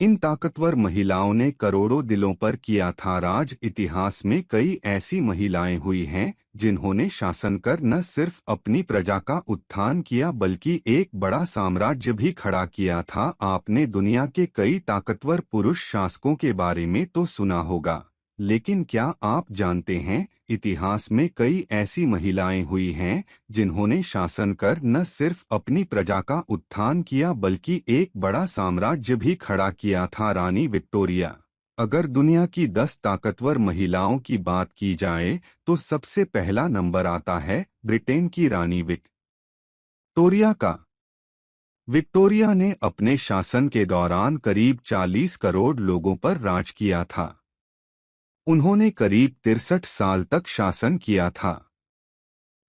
इन ताकतवर महिलाओं ने करोड़ों दिलों पर किया था राज। इतिहास में कई ऐसी महिलाएं हुई हैं जिन्होंने शासन कर न सिर्फ अपनी प्रजा का उत्थान किया बल्कि एक बड़ा साम्राज्य भी खड़ा किया था। आपने दुनिया के कई ताकतवर पुरुष शासकों के बारे में तो सुना होगा, लेकिन क्या आप जानते हैं इतिहास में कई ऐसी महिलाएं हुई हैं जिन्होंने शासन कर न सिर्फ अपनी प्रजा का उत्थान किया बल्कि एक बड़ा साम्राज्य भी खड़ा किया था। रानी विक्टोरिया। अगर दुनिया की 10 ताकतवर महिलाओं की बात की जाए तो सबसे पहला नंबर आता है ब्रिटेन की रानी विक्टोरिया का। विक्टोरिया ने अपने शासन के दौरान करीब 40 करोड़ लोगों पर राज किया था। उन्होंने करीब 63 साल तक शासन किया था।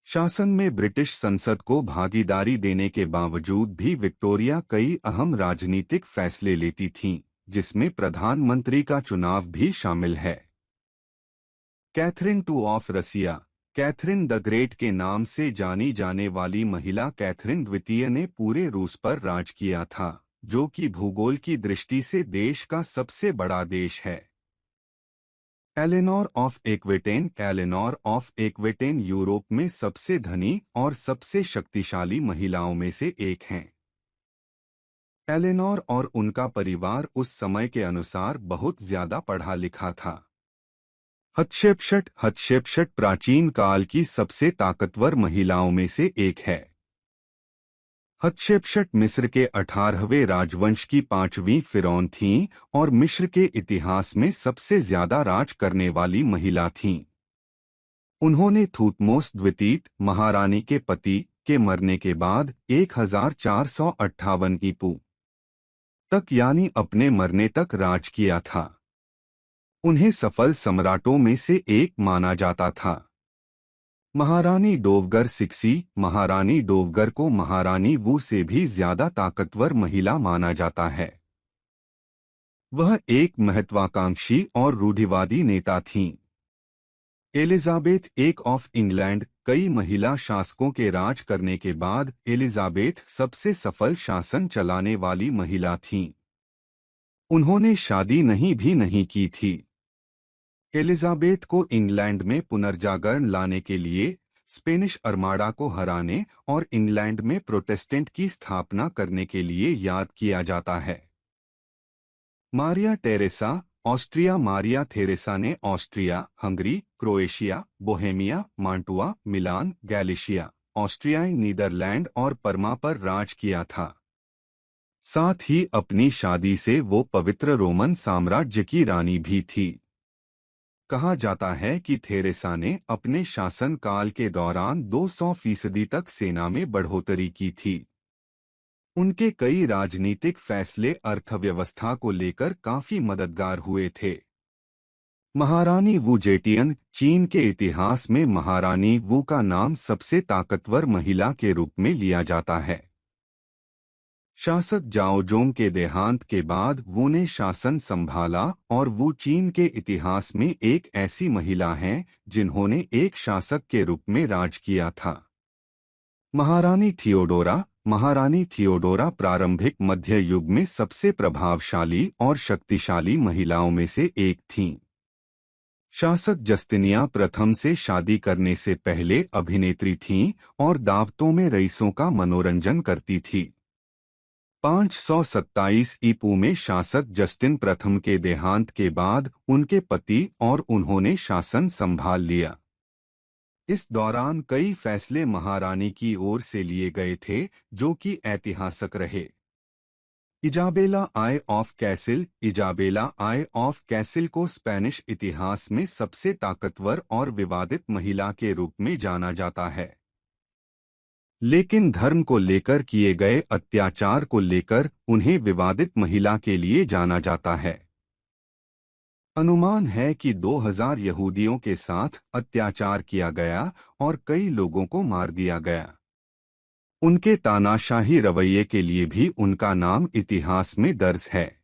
शासन में ब्रिटिश संसद को भागीदारी देने के बावजूद भी विक्टोरिया कई अहम राजनीतिक फैसले लेती थीं, जिसमें प्रधानमंत्री का चुनाव भी शामिल है। Catherine two of Russia. Catherine the great के नाम से जानी जाने वाली महिला कैथरीन द्वितीय ने पूरे रूस पर राज किया था, जो कि भूगोल की दृष्टि से देश का सबसे बड़ा देश है। Eleanor of Aquitaine. Eleanor of Aquitaine Europe में सबसे धनी और सबसे शक्तिशाली महिलाओं में से एक हैं। एलेनोर और उनका परिवार उस समय के अनुसार बहुत ज्यादा पढ़ा लिखा था। हतशेपसट प्राचीन काल की सबसे ताकतवर महिलाओं में से एक है। हतशेपसट मिस्र के 18वें राजवंश की 5वीं फिरौन थीं और मिस्र के इतिहास में सबसे ज्यादा राज करने वाली महिला थीं। उन्होंने थूतमोस द्वितीय महारानी के पति के मरने के बाद 1458 ईपू तक यानी अपने मरने तक राज किया था। उन्हें सफल सम्राटों में से एक माना जाता था। महारानी डोवगर सिक्सी। महारानी डोवगर को महारानी वू से भी ज्यादा ताकतवर महिला माना जाता है। वह एक महत्वाकांक्षी और रूढ़िवादी नेता थीं। एलिजाबेथ एक ऑफ इंग्लैंड। कई महिला शासकों के राज करने के बाद एलिजाबेथ सबसे सफल शासन चलाने वाली महिला थीं। उन्होंने शादी नहीं की थी। एलिजाबेथ को इंग्लैंड में पुनर्जागरण लाने के लिए, स्पेनिश अर्माडा को हराने और इंग्लैंड में प्रोटेस्टेंट की स्थापना करने के लिए याद किया जाता है। Maria Teresa Austria. Maria Theresa ने ऑस्ट्रिया, हंगरी, क्रोएशिया, बोहेमिया, मांटुआ, मिलान, गैलिशिया, ऑस्ट्रियाई नीदरलैंड और परमा पर राज किया था। साथ ही अपनी शादी से वो पवित्र रोमन साम्राज्य की रानी भी थी। कहा जाता है कि थेरेसा ने अपने शासनकाल के दौरान 200% तक सेना में बढ़ोतरी की थी। उनके कई राजनीतिक फैसले अर्थव्यवस्था को लेकर काफी मददगार हुए थे। महारानी वू जेटियन। चीन के इतिहास में महारानी वू का नाम सबसे ताकतवर महिला के रूप में लिया जाता है। शासक जाओजोंग के देहांत के बाद वू ने शासन संभाला और वू चीन के इतिहास में एक ऐसी महिला हैं जिन्होंने एक शासक के रूप में राज किया था। महारानी थियोडोरा। महारानी थियोडोरा प्रारंभिक मध्य युग में सबसे प्रभावशाली और शक्तिशाली महिलाओं में से एक थीं। शासक जस्टिनिया प्रथम से शादी करने से पहले अभिनेत्री थीं और दावतों में रईसों का मनोरंजन करती थी। 527 ईपू में शासक जस्टिन प्रथम के देहांत के बाद उनके पति और उन्होंने शासन संभाल लिया। इस दौरान कई फैसले महारानी की ओर से लिए गए थे जो कि ऐतिहासिक रहे। Isabella I of Castile. Isabella I of Castile को स्पेनिश इतिहास में सबसे ताकतवर और विवादित महिला के रूप में जाना जाता है, लेकिन धर्म को लेकर किए गए अत्याचार को लेकर उन्हें विवादित महिला के लिए जाना जाता है। अनुमान है कि 2000 यहूदियों के साथ अत्याचार किया गया और कई लोगों को मार दिया गया। उनके तानाशाही रवैये के लिए भी उनका नाम इतिहास में दर्ज है।